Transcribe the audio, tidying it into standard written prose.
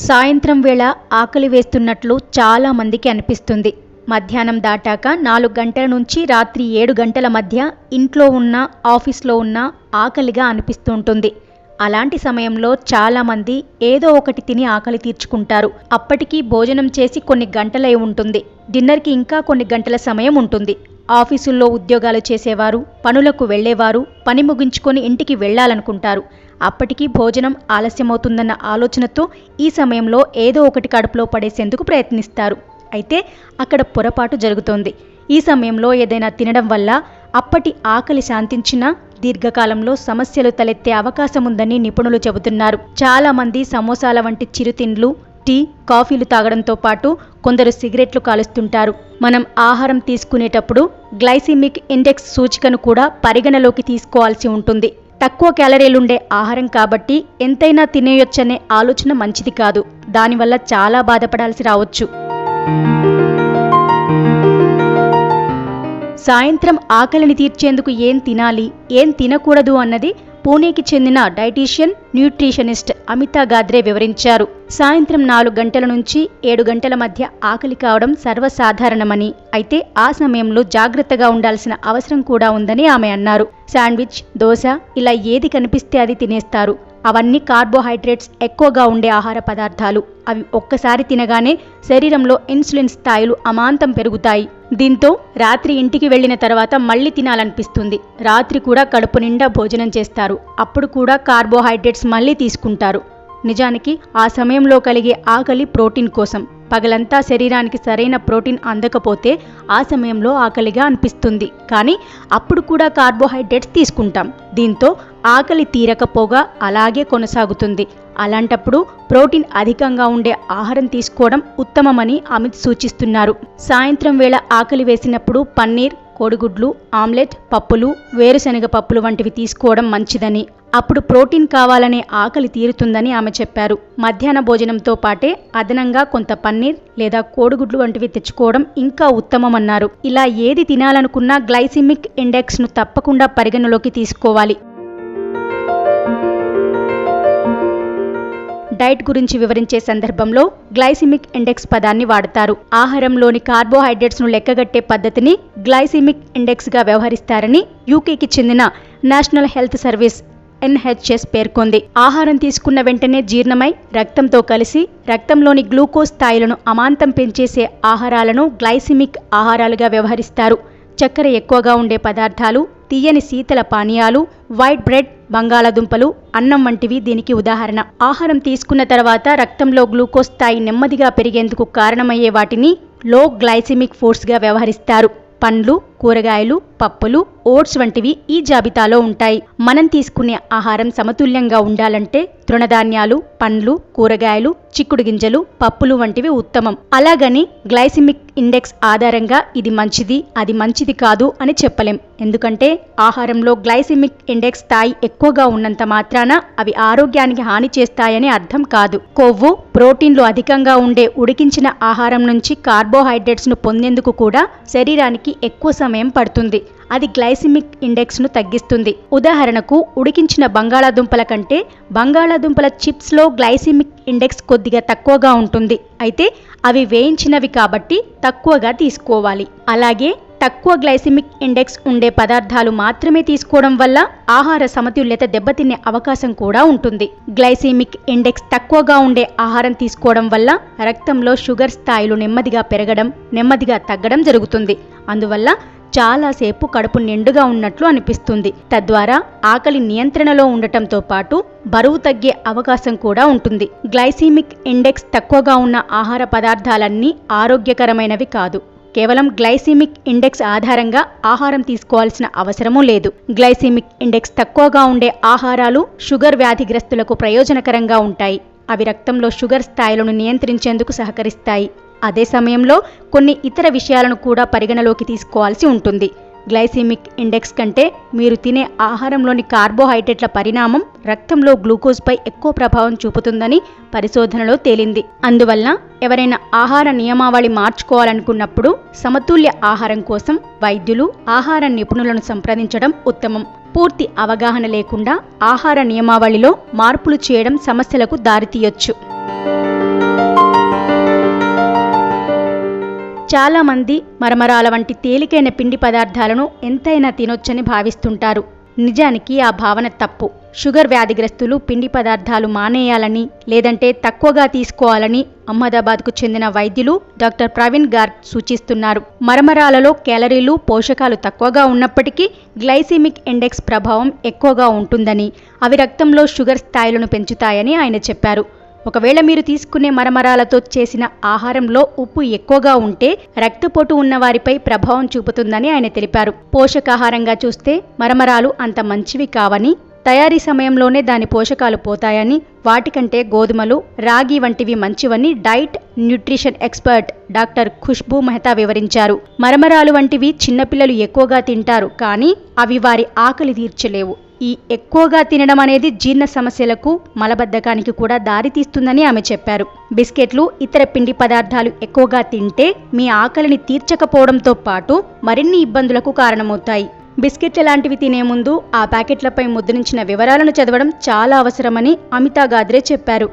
సాయంత్రం వేళ ఆకలి వేస్తున్నట్లు చాలా మందికి అనిపిస్తుంది. మధ్యాహ్నం దాటాక 4 గంటల నుంచి రాత్రి 7 గంటల మధ్య ఇంట్లో ఉన్నా ఆఫీస్లో ఉన్నా ఆకలిగా అనిపిస్తుంటుంది. అలాంటి సమయంలో చాలామంది ఏదో ఒకటి తిని ఆకలి తీర్చుకుంటారు. అప్పటికి భోజనం చేసి కొన్ని గంటలై ఉంటుంది. డిన్నర్కి ఇంకా కొన్ని గంటల సమయం ఉంటుంది. ఆఫీసుల్లో ఉద్యోగాలు చేసేవారు, పనులకు వెళ్లేవారు పని ముగించుకొని ఇంటికి వెళ్లాలనుకుంటారు. అప్పటికి భోజనం ఆలస్యమవుతుందన్న ఆలోచనతో ఈ సమయంలో ఏదో ఒకటి కడుపులో పడేసేందుకు ప్రయత్నిస్తారు. అయితే అక్కడ పొరపాటు జరుగుతోంది. ఈ సమయంలో ఏదైనా తినడం వల్ల అప్పటి ఆకలి శాంతించినా దీర్ఘకాలంలో సమస్యలు తలెత్తే అవకాశం ఉందని నిపుణులు చెబుతున్నారు. చాలామంది సమోసాల వంటి చిరుతిండ్లు, టీ, కాఫీలు తాగడంతో పాటు కొందరు సిగరెట్లు కాలుస్తుంటారు. మనం ఆహారం తీసుకునేటప్పుడు గ్లైసిమిక్ ఇండెక్స్ సూచికను కూడా పరిగణలోకి తీసుకోవాల్సి ఉంటుంది. తక్కువ క్యాలరీలుండే ఆహారం కాబట్టి ఎంతైనా తినేయొచ్చనే ఆలోచన మంచిది కాదు. దానివల్ల చాలా బాధపడాల్సి రావచ్చు. సాయంత్రం ఆకలిని తీర్చేందుకు ఏం తినాలి, ఏం తినకూడదు అన్నది పూణేకి చెందిన డైటీషియన్, న్యూట్రిషనిస్ట్ అమితా గాద్రే వివరించారు. సాయంత్రం 4 గంటల నుంచి 7 గంటల మధ్య ఆకలి కావడం సర్వసాధారణమని, అయితే ఆ సమయంలో జాగ్రత్తగా ఉండాల్సిన అవసరం కూడా ఉందని ఆమె అన్నారు. శాండ్విచ్, దోశ ఇలా ఏది కనిపిస్తే అది తినేస్తారు. అవన్నీ కార్బోహైడ్రేట్స్ ఎక్కువగా ఉండే ఆహార పదార్థాలు. అవి ఒక్కసారి తినగానే శరీరంలో ఇన్సులిన్ స్థాయిలు అమాంతం పెరుగుతాయి. దీంతో రాత్రి ఇంటికి వెళ్లిన తర్వాత మళ్లీ తినాలనిపిస్తుంది. రాత్రి కూడా కడుపు నిండా భోజనం చేస్తారు. అప్పుడు కూడా కార్బోహైడ్రేట్స్ మళ్లీ తీసుకుంటారు. నిజానికి ఆ సమయంలో కలిగే ఆకలి ప్రోటీన్ కోసం. పగలంతా శరీరానికి సరైన ప్రోటీన్ అందకపోతే ఆ సమయంలో ఆకలిగా అనిపిస్తుంది. కానీ అప్పుడు కూడా కార్బోహైడ్రేట్స్ తీసుకుంటాం. దీంతో ఆకలి తీరకపోగా అలాగే కొనసాగుతుంది. అలాంటప్పుడు ప్రోటీన్ అధికంగా ఉండే ఆహారం తీసుకోవడం ఉత్తమమని అమిత్ సూచిస్తున్నారు. సాయంత్రం వేళ ఆకలి వేసినప్పుడు పన్నీర్, కోడిగుడ్లు, ఆమ్లెట్, పప్పులు, వేరుశనగ పప్పులు వంటివి తీసుకోవడం మంచిదని, అప్పుడు ప్రోటీన్ కావాలనే ఆకలి తీరుతుందని ఆమె చెప్పారు. మధ్యాహ్న భోజనంతో పాటే అదనంగా కొంత పన్నీర్ లేదా కోడిగుడ్లు వంటివి తెచ్చుకోవడం ఇంకా ఉత్తమమన్నారు. ఇలా ఏది తినాలనుకున్నా గ్లైసిమిక్ ఇండెక్స్ను తప్పకుండా పరిగణలోకి తీసుకోవాలి. డైట్ గురించి వివరించే సందర్భంలో గ్లైసిమిక్ ఇండెక్స్ పదాన్ని వాడతారు. ఆహారంలోని కార్బోహైడ్రేట్స్ను లెక్కగట్టే పద్ధతిని గ్లైసిమిక్ ఇండెక్స్గా వ్యవహరిస్తారని యూకేకి చెందిన నేషనల్ హెల్త్ సర్వీస్ NHS పేర్కొంది. ఆహారం తీసుకున్న వెంటనే జీర్ణమై రక్తంతో కలిసి రక్తంలోని గ్లూకోజ్ స్థాయిలను అమాంతం పెంచేసే ఆహారాలను గ్లైసిమిక్ ఆహారాలుగా వ్యవహరిస్తారు. చక్కెర ఎక్కువగా ఉండే పదార్థాలు, తీయని శీతల పానీయాలు, వైట్ బ్రెడ్, బంగాళాదుంపలు, అన్నం వంటివి దీనికి ఉదాహరణ. ఆహారం తీసుకున్న తర్వాత రక్తంలో గ్లూకోజ్ స్థాయి నెమ్మదిగా పెరిగేందుకు కారణమయ్యే వాటిని లో గ్లైసిమిక్ ఫుడ్స్గా వ్యవహరిస్తారు. పండ్లు, కూరగాయలు, పప్పులు, ఓట్స్ వంటివి ఈ జాబితాలో ఉంటాయి. మనం తీసుకునే ఆహారం సమతుల్యంగా ఉండాలంటే తృణధాన్యాలు, పండ్లు, కూరగాయలు, చిక్కుడు గింజలు, పప్పులు వంటివి ఉత్తమం. అలాగని గ్లైసిమిక్ ఇండెక్స్ ఆధారంగా ఇది మంచిది, అది మంచిది కాదు అని చెప్పలేం. ఎందుకంటే ఆహారంలో గ్లైసిమిక్ ఇండెక్స్ స్థాయి ఎక్కువగా ఉన్నంత మాత్రాన అవి ఆరోగ్యానికి హాని చేస్తాయని అర్థం కాదు. కొవ్వు, ప్రోటీన్లు అధికంగా ఉండే ఉడికించిన ఆహారం నుంచి కార్బోహైడ్రేట్స్ను పొందేందుకు కూడా శరీరానికి ఎక్కువ సమయం పడుతుంది. అది గ్లైసిమిక్ ఇండెక్స్ను తగ్గిస్తుంది. ఉదాహరణకు ఉడికించిన బంగాళాదుంపల కంటే బంగాళాదుంపల చిప్స్లో గ్లైసిమిక్ ఇండెక్స్ కొద్దిగా తక్కువగా ఉంటుంది. అయితే అవి వేయించినవి కాబట్టి తక్కువగా తీసుకోవాలి. అలాగే తక్కువ గ్లైసిమిక్ ఇండెక్స్ ఉండే పదార్థాలు మాత్రమే తీసుకోవడం వల్ల ఆహార సమతుల్యత దెబ్బతినే అవకాశం కూడా ఉంటుంది. గ్లైసిమిక్ ఇండెక్స్ తక్కువగా ఉండే ఆహారం తీసుకోవడం వల్ల రక్తంలో షుగర్ స్థాయిలు నెమ్మదిగా పెరగడం, నెమ్మదిగా తగ్గడం జరుగుతుంది. అందువల్ల చాలాసేపు కడుపు నిండుగా ఉన్నట్లు అనిపిస్తుంది. తద్వారా ఆకలి నియంత్రణలో ఉండటంతో పాటు బరువు తగ్గే అవకాశం కూడా ఉంటుంది. గ్లైసిమిక్ ఇండెక్స్ తక్కువగా ఉన్న ఆహార పదార్థాలన్నీ ఆరోగ్యకరమైనవి కాదు. కేవలం గ్లైసిమిక్ ఇండెక్స్ ఆధారంగా ఆహారం తీసుకోవాల్సిన అవసరమూ లేదు. గ్లైసిమిక్ ఇండెక్స్ తక్కువగా ఉండే ఆహారాలు షుగర్ వ్యాధిగ్రస్తులకు ప్రయోజనకరంగా ఉంటాయి. అవి రక్తంలో షుగర్ స్థాయిలను నియంత్రించేందుకు సహకరిస్తాయి. అదే సమయంలో కొన్ని ఇతర విషయాలను కూడా పరిగణలోకి తీసుకోవాల్సి ఉంటుంది. గ్లైసిమిక్ ఇండెక్స్ కంటే మీరు తినే ఆహారంలోని కార్బోహైడ్రేట్ల పరిణామం రక్తంలో గ్లూకోజ్పై ఎక్కువ ప్రభావం చూపుతుందని పరిశోధనలో తేలింది. అందువల్ల ఎవరైనా ఆహార నియమావళి మార్చుకోవాలనుకున్నప్పుడు సమతుల్య ఆహారం కోసం వైద్యులు, ఆహార నిపుణులను సంప్రదించడం ఉత్తమం. పూర్తి అవగాహన లేకుండా ఆహార నియమావళిలో మార్పులు చేయడం సమస్యలకు దారితీయొచ్చు. చాలా మంది మరమరాల వంటి తేలికైన పిండి పదార్థాలను ఎంతైనా తినొచ్చని భావిస్తుంటారు. నిజానికి ఆ భావన తప్పు. షుగర్ వ్యాధిగ్రస్తులు పిండి పదార్థాలు మానేయాలని, లేదంటే తక్కువగా తీసుకోవాలని అహ్మదాబాద్కు చెందిన వైద్యులు డాక్టర్ ప్రవీణ్ గార్గ్ సూచిస్తున్నారు. మరమరాలలో క్యాలరీలు, పోషకాలు తక్కువగా ఉన్నప్పటికీ గ్లైసెమిక్ ఇండెక్స్ ప్రభావం ఎక్కువగా ఉంటుందని, అవి రక్తంలో షుగర్ స్థాయిలను పెంచుతాయని ఆయన చెప్పారు. ఒకవేళ మీరు తీసుకునే మరమరాలతో చేసిన ఆహారంలో ఉప్పు ఎక్కువగా ఉంటే రక్తపోటు ఉన్నవారిపై ప్రభావం చూపుతుందని ఆయన తెలిపారు. పోషకాహారంగా చూస్తే మరమరాలు అంత మంచివి కావని, తయారీ సమయంలోనే దాని పోషకాలు పోతాయని, వాటికంటే గోధుమలు, రాగి వంటివి మంచివని diet nutrition expert doctor Khushboo Mehta వివరించారు. మరమరాలు వంటివి చిన్నపిల్లలు ఎక్కువగా తింటారు, కానీ అవి వారి ఆకలి తీర్చలేవు. ఈ ఎక్కువగా తినడం అనేది జీర్ణ సమస్యలకు, మలబద్ధకానికి కూడా దారితీస్తుందని ఆమె చెప్పారు. బిస్కెట్లు, ఇతర పిండి పదార్థాలు ఎక్కువగా తింటే మీ ఆకలిని తీర్చకపోవడంతో పాటు మరిన్ని ఇబ్బందులకు కారణమవుతాయి. బిస్కెట్ల లాంటివి తినే ముందు ఆ ప్యాకెట్లపై ముద్రించిన వివరాలను చదవడం చాలా అవసరమని అమితా గాద్రే చెప్పారు.